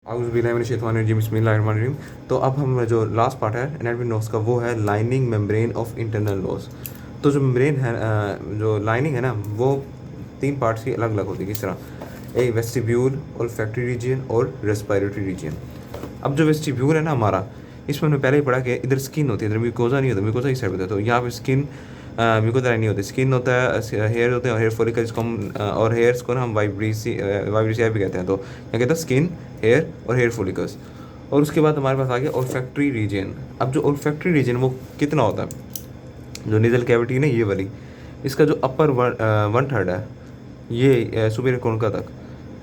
आउज़ुबिल्लाहिमिनश्शैतानिर्रजीम बिस्मिल्लाहिर्रहमानिर्रहीम। तो अब हम जो लास्ट पार्ट है एनाटॉमी नोट्स का वो है lining membrane of internal nose. तो जो मेम्ब्रेन है जो लाइनिंग है ना वो तीन पार्ट्स की अलग अलग होती है। किस तरह? एक वेस्टिब्यूल, ओल्फैक्टरी रीजन और रेस्पिरेटरी रीजन। अब जो वेस्टिब्यूल है ना हमारा, इसमें हमने पहले ही पढ़ा कि इधर स्किन होती है, इधर म्यूकोजा नहीं होता, म्यूकोजा इस साइड होता है। तो यहाँ पे स्किन म्यूकोजा नहीं होती, स्किन होता है, हेयर होते हैं और हेयर फॉलिकल जिसको हम और हेयर्स को ना हम वाइब्रेसिया भी कहते हैं। तो क्या कहते हैं? स्किन, हेयर और हेयर फॉलिकल्स। और उसके बाद हमारे पास आ गया ओल्फैक्टरी रीजन। अब जो ओल्फैक्टरी रीजन वो कितना होता है? जो नेजल कैविटी है ना ये वाली, इसका जो अपर वन थर्ड है ये सुपीरियर कोनिका तक,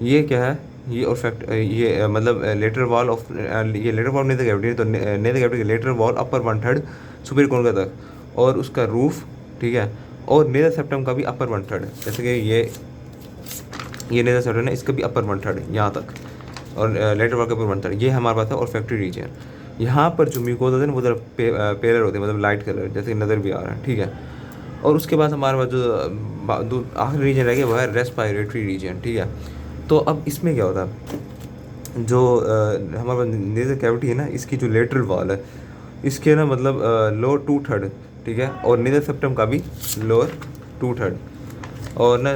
ये क्या है? ये ओल्फैक्ट ये मतलब लेटरल वॉल ऑफ ये लेटरल वॉल नेजल कैविटी, तो नेजल कैविटी के lateral wall upper one third superior concha तक और उसका रूफ, ठीक है। और नेजल सेप्टम का भी अपर वन थर्ड, जैसे कि ये नेजल सेप्टम है, इसका भी अपर वन थर्ड यहाँ तक और लेटर वॉल का अपर वन थर्ड, ये हमारे पास है ओल्फैक्टरी रीजन। यहाँ पर जो म्यूकोजा होते हैं ना वो जरा पेलर होते हैं, मतलब लाइट कलर, जैसे नज़र भी आ रहा है, ठीक है। और उसके बाद हमारे पास जो आखिरी रीजन रह गया वो है रेस्पिरेटरी रीजन, ठीक है। तो अब इसमें क्या होता है? जो हमारे पास नेजल कैविटी है ना, इसकी जो लेटरल वॉल है इसके ना मतलब लोअर टू थर्ड, ठीक है, और नेजल सेप्टम का भी लोअर टू थर्ड और ना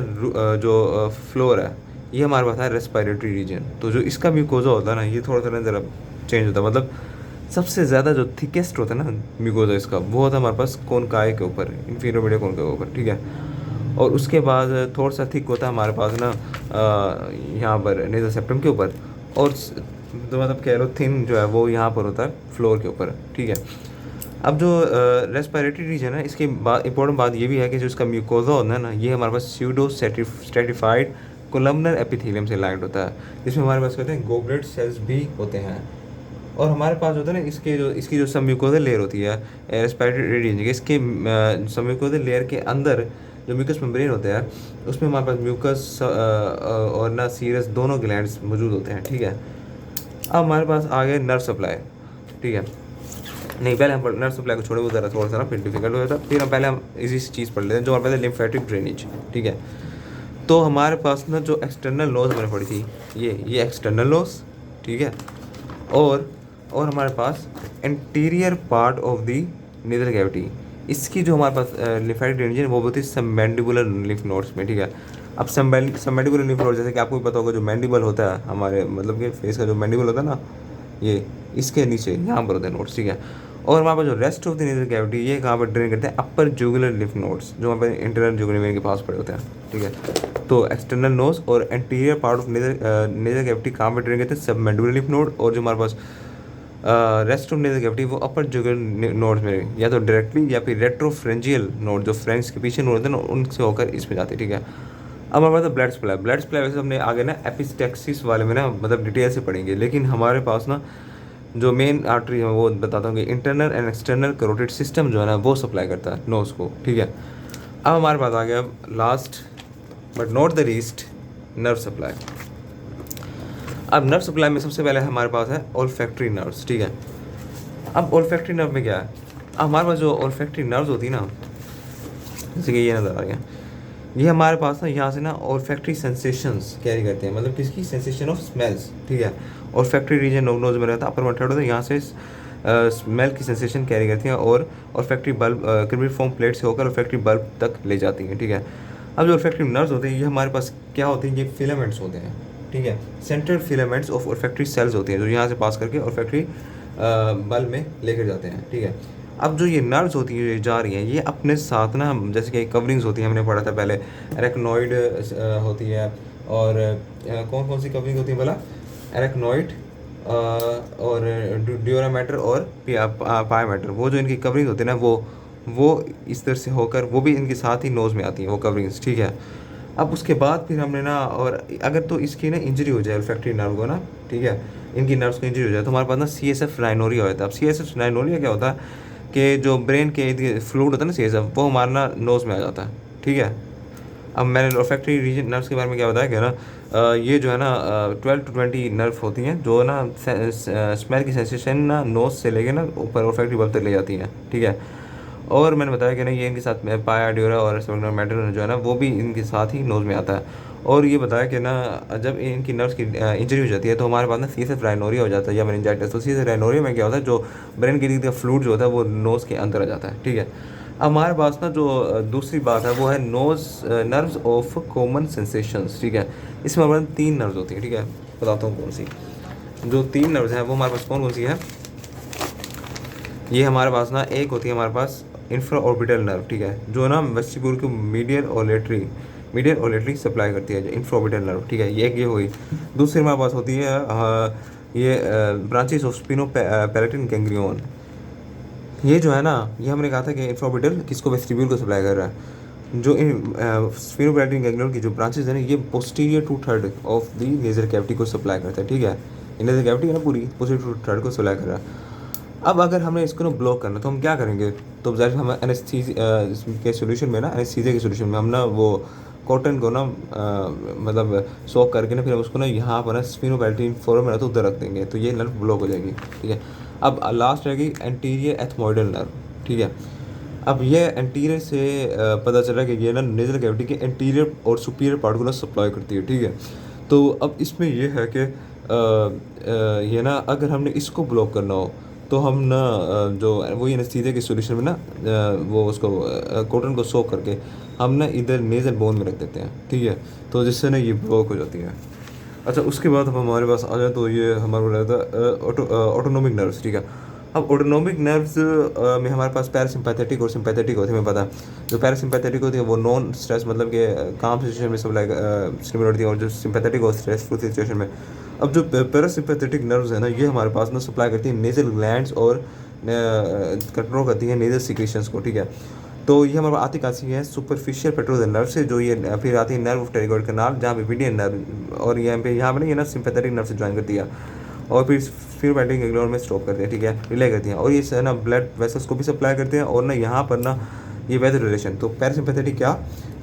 जो फ्लोर है ये हमारे पास है रेस्पिरेटरी रीजन। तो जो इसका म्यूकोजा होता है ना ये थोड़ा सा ज़रा चेंज होता है, मतलब सबसे ज़्यादा जो थिकेस्ट होता है ना म्यूकोजा इसका, वो होता है हमारे पास कोनकाई के ऊपर, इंफीरियर मीडिया कोन के ऊपर, ठीक है। और उसके बाद थोड़ा सा थिक होता है हमारे पास ना यहाँ पर नेजल सेप्टम के ऊपर, और तो मतलब कह लो थिन जो है वो यहाँ पर होता है फ्लोर के ऊपर, ठीक है। अब जो रेस्पिरेटरी रीजन है इसके बाद इंपॉर्टेंट बात ये भी है कि जो इसका म्यूकोजा होता है ना ये हमारे पास स्यूडो स्ट्रेटिफाइड कोलमनर एपिथेलियम से लाइंड होता है, जिसमें हमारे पास कहते हैं गोबलेट सेल्स भी होते हैं। और हमारे पास होता है ना इसकी जो सबम्यूकोजल लेयर होती है रेस्पिरेटरी रीजन की, इसके सबम्यूकोजल लेयर के अंदर जो म्यूकस मेम्ब्रेन होता है उसमें हमारे पास म्यूकस और ना सीरस दोनों ग्लैंड्स मौजूद होते हैं, ठीक है। अब हमारे पास आ गए नर्व सप्लाई, ठीक है। नहीं, पहले हम नर्व सप्लाई को छोड़े, वो ज़रा थोड़ा सा ना फिर डिफिकल्ट हो जाता। फिर हम पहले हम इसी चीज़ पढ़ लेते हैं जो हमारे पास लिम्फेटिक ड्रेनेज, ठीक है। तो हमारे पास ना जो एक्सटर्नल नोज मैंने पढ़ी थी ये एक्सटर्नल नोज, ठीक है। और हमारे पास interior part of the nasal cavity, इसकी जो हमारे पास लिम्फेटिक ड्रेनेज है वो होती है सबमैंडिबुलर लिम्फ नोड्स में, ठीक है। अब सबमैंडिबुलर लिम्फ नोड, जैसे कि आपको भी पता होगा जो मैंडिबल होता है हमारे मतलब कि फेस का जो मैंडिबल होता है ना ये इसके नीचे यहाँ पर होते हैं नोड्स, ठीक है। और हमारे पास जो rest of the nasal cavity ये कहाँ पर ड्रेन करते हैं? अपर जुगुलर लिम्फ नोड्स जो हमारे पास इंटरनल जुगुलर वेन के पास पड़े होते हैं, ठीक है। तो एक्सटर्नल नोज और anterior part of nasal cavity कहाँ पर ड्रेन करते हैं? Submandibular lymph node. और जो हमारे पास रेस्ट ऑफ नेजल कैविटी वो अपर जुगुलर नोड्स में या तो डायरेक्टली या फिर रेट्रोफ्रेंजियल नोड जो फ्रेंच के पीछे नोड होते हैं ना उनसे होकर इसमें जाते हैं, ठीक है। अब हमारे पास ब्लड सप्लाई वैसे हमने आगे ना एपिस्टेक्सिस वाले में ना मतलब डिटेल से पढ़ेंगे, लेकिन हमारे पास ना जो मेन आर्टरी है वो बताता हूँ कि internal and external carotid system जो है ना वो सप्लाई करता है नोज को, ठीक है। अब हमारे पास आ गया last but not the least nerve supply. अब नर्व सप्लाई में सबसे पहले हमारे पास है ओल्फैक्टरी नर्व्स, ठीक है। अब ओल्फैक्टरी नर्व में क्या है? अब हमारे पास जो ओल्फैक्टरी नर्व्स होती है ना, जैसे कि ये नज़र आ गया, ये हमारे पास ना यहाँ से ना ओल्फैक्टरी सेंसेशंस कैरी करते हैं, मतलब किसकी? सेंसेशन ऑफ स्मेल्स, ठीक है। ओल्फैक्टरी रीजन नोज में रहता है, अपर वन थर्ड होता है, यहाँ से स्मेल की सेंसेशन कैरी करती हैं और ओल्फैक्टरी बल्ब क्रिमिफॉर्म प्लेट से होकर ओल्फैक्टरी बल्ब तक ले जाती हैं, ठीक है। अब जो ओल्फैक्टरी नर्व्स होते हैं ये हमारे पास क्या होते हैं? ये फिलामेंट्स होते हैं, ठीक है। Central filaments of olfactory cells होती हैं जो यहाँ से पास करके ओल्फैक्टरी बल्ब में लेकर जाते हैं, ठीक है। अब जो ये नर्व्स होती हैं जा रही हैं ये अपने साथ ना जैसे कि कवरिंग्स होती हैं, हमने पढ़ा था पहले, एरेक्नॉइड होती है और कौन कौन सी कवरिंग होती है भला? एरेक्नॉइड और ड्यूरा मैटर और पाया मैटर, वो जो इनकी कवरिंग होती है ना वो इस तरह से होकर वो भी इनके साथ ही नोज़ में आती हैं वो कवरिंग्स, ठीक है। अब उसके बाद फिर हमने ना, और अगर तो इसकी ना इंजरी हो जाए ओल्फैक्टरी नर्व को ना, ठीक है, इनकी नर्व्स को इंजरी हो जाए तो हमारे पास ना CSF राइनोरिया होता है। अब CSF राइनोरिया क्या होता है कि जो ब्रेन के फ्लूइड होता है ना CSF वो हमारा ना नोज़ में आ जाता है, ठीक है। अब मैंने ओल्फैक्टरी रीजन नर्व्स के बारे में क्या बताया कि ना ये जो है ना 12 to 20 नर्व होती हैं जो ना स्मेल की सेंसेशन ना नोज से लेके ना ऊपर ओल्फैक्टरी बल्ब तक ले जाती हैं, ठीक है। और मैंने बताया कि ना ये इनके साथ पाया ड्यूरा और मैटर जो है ना वो भी इनके साथ ही नोज़ में आता है। और ये बताया कि ना जब इनकी नर्व्स की इंजरी हो जाती है तो हमारे पास ना सीएसएफ राइनोरिया हो जाता है या मेनिंजाइटिस। तो सीएसएफ राइनोरिया में क्या होता है, जो ब्रेन के इर्द गिर्द फ्लूइड जो होता है वो नोज़ के अंदर आ जाता है, ठीक है। अब हमारे पास ना जो दूसरी बात है वो है nose nerves of common sensations, ठीक है। इसमें हमारे पास 3 नर्व्स होती हैं, ठीक है। बताता हूँ कौन सी। जो 3 नर्व्स हैं वो हमारे पास कौन कौन सी है। ये हमारे पास ना एक होती है हमारे पास इंफ्रा ऑर्बिटल नर्व, ठीक है, जो ना वेस्टिब्यूल को मीडियल और लेटरी सप्लाई करती है, जो इंफ्रा ऑर्बिटल नर्व, ठीक है। ये हुई। दूसरी हमारे पास होती है ये ब्रांचेस ऑफ स्पिनो पैलेटिन गैंग्लियन। ये जो है ना, ये हमने कहा था कि इंफ्रा ऑर्बिटल किसको, वेस्टिब्यूल को सप्लाई कर रहा है। जो इन स्पिनो पैलेटिन गैंग्लियन की जो ब्रांचेस है ना, ये posterior 2/3 of the nasal cavity को सप्लाई करता है, ठीक है। नेजल कैविटी है ना पूरी, पोस्टीरियर 2/3 को सप्लाई कर रहा है। अब अगर हमने इसको ना ब्लॉक करना तो हम क्या करेंगे, तो ज़ाहिर हम एनेस्थीसिया के सोल्यूशन में ना, एनेस्थीसिया के सोल्यूशन में हम ना वो कॉटन को ना मतलब सोक करके ना फिर हम उसको ना यहाँ पर ना स्पिनोपैलेटिन फोरम में ना तो उधर रख देंगे, तो ये नर्व ब्लॉक हो जाएगी, ठीक है। अब लास्ट रहेगी एंटीरियर एथमोइडल नर्व, ठीक है। अब ये एंटीरियर से पता चला कि ये ना नेजल कैविटी के एंटीरियर और सुपीरियर पार्ट को ना सप्लाई करती है, ठीक है। तो अब इसमें ये है कि ये ना अगर हमने इसको ब्लॉक करना हो तो हम ना जो वही एनेस्थीसिया के सॉल्यूशन में ना वो उसको कॉटन को सोक करके हम ना इधर नेज़ल बोन में रख देते हैं, ठीक है। तो जिससे ना ये ब्लॉक हो जाती है। अच्छा, उसके बाद हम हमारे पास आ जाए तो ये हमारा रहता है ऑटोनोमिक नर्व्स, ठीक है। अब ऑटोनोमिक नर्व्स में हमारे पास पैरासिम्पैथेटिक और सिम्पैथेटिक होते हैं, हमें पता है। जो पैरासिम्पैथेटिक होती है वो नॉन स्ट्रेस मतलब कि काम सिचुएशन में सप्लाई स्टिमुलेट होती है, और जो सिम्पैथेटिक और स्ट्रेसफुल सिचुएशन में। अब जो पैरासिम्पैथेटिक नर्व्स है ना, ये हमारे पास ना सप्लाई करती है नेजल ग्लैंड्स और कंट्रोल करती है नेजल सीक्रेशंस को, ठीक है। तो ये हमारे आती कहाँ से है, सुपरफिशियल पेट्रोल नर्व से, जो ये फिर आती है नर्व ऑफ टेरिगोइड कैनाल, जहाँ पे मीडियन नर्व, और यहाँ पे ना ये ना सिंपैथेटिक नर्व से ज्वाइन करती है, और फिर बैटिंग गैंग्लियन में स्टॉप करते हैं, ठीक है, रिले करती हैं, और ये ना ब्लड वेसल्स को भी सप्लाई करते हैं, और ना यहाँ पर ना ये वेदर रिलेशन। तो पैरासिम्पैथेटिक क्या,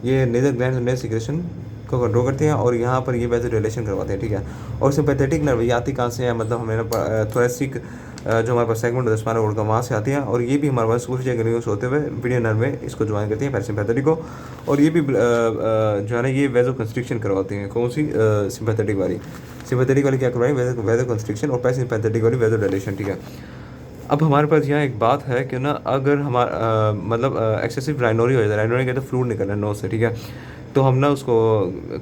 ये नेजल ग्लैंड्स और नेजल सीक्रेशन को कंट्रोल करते हैं, और यहाँ पर ये वेदर रिलेशन करवाते हैं, ठीक है। और सिंपैथेटिक नर्व ये आती कहाँ से है, मतलब हमें ना थोरेसिक जो हमारे पास सेगमेंट होता है स्पाइनल कॉर्ड का, वहाँ से आती हैं, और ये भी हमारे पास सुपरफिशियल गैंग्लियन होते हुए मीडियन नर्व में इसको ज्वाइन करती हैं पैरासिम्पैथेटिक को, और ये भी जो है ना ये वेजो कंस्ट्रिक्शन करवाती हैं। कौन सी, सिम्पैथेटिक वाली। सिम्पैथेटिक वाली क्या करवाएं, वेजो कंस्ट्रिक्शन, और पैरासिम्पैथेटिक वाली वेजो डायलेशन, ठीक है। अब हमारे पास यहाँ एक बात है कि ना अगर हमारा मतलब एक्सेसिव राइनोरिया हो जाता है, राइनोरिया कहते हैं फ्लूइड निकलना है नोज से, ठीक है, तो हम ना उसको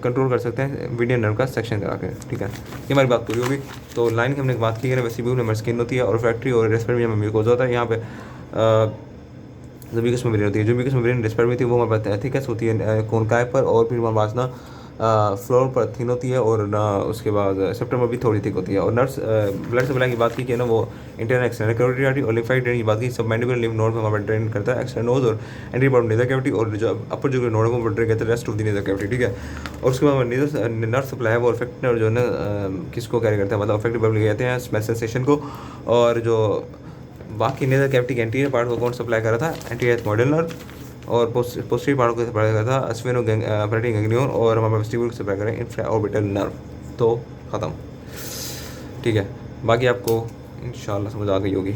कंट्रोल कर सकते हैं मीडियन नर्व का सेक्शन करा के, ठीक है। ये हमारी बात पूरी होगी। तो लाइन की हमने बात की है, वेस्टिब्यूल में स्किन होती है, और फैक्ट्री और रेस्पिरेटरी में म्यूकोसा होता है। यहाँ पे जो म्यूकस मेम्ब्रेन होती है, जो म्यूकस मेम्ब्रेन रेस्पिरेटरी में होती है वो हमारे पास थिकनेस होती है कोनकाई पर, और फिर हमारे पास ना फ्लोर पर थिन होती है, और ना उसके बाद सेप्टम भी थोड़ी थिक होती है। और नर्व्स ब्लड सप्लाई की बात की कि ना वो इंटरनल एक्सटर्नल कैरोटिड आर्टरी और लिम्फेटिक ड्रेन की बात की, सब मैंडिबुलर लिम्फ नोड में हमारा ड्रेन करता है एक्सटर्नल नोज और एंटीरियर पार्ट नेजल कैविटी, और जो अपर जो नोड है वो ड्रेन करता है rest of the nasal cavity, ठीक है। और उसके बाद नेजल नर्व सप्लाई है वो अफेक्ट जो है ना किसको कैरी करता है, मतलब अफेक्टिव पब्लिक कहते हैं स्मेल सेंसेशन को। और जो बाकी नेजल कैविटी के एंटीरियर पार्ट को कौन सप्लाई कर रहा था, एंटीरियर एथमोइडल नर्व, और पोस्टीरियर पार्ट को सप्लाई कर रहा था स्पिनोपैलेटिन गैंग्लियन, और हमारे वेस्टिब्यूल को सप्लाई कर रहे हैं इंफ्रा ऑर्बिटल नर्व। तो ख़त्म, ठीक है। बाकी आपको इंशाल्लाह समझ आ गई होगी।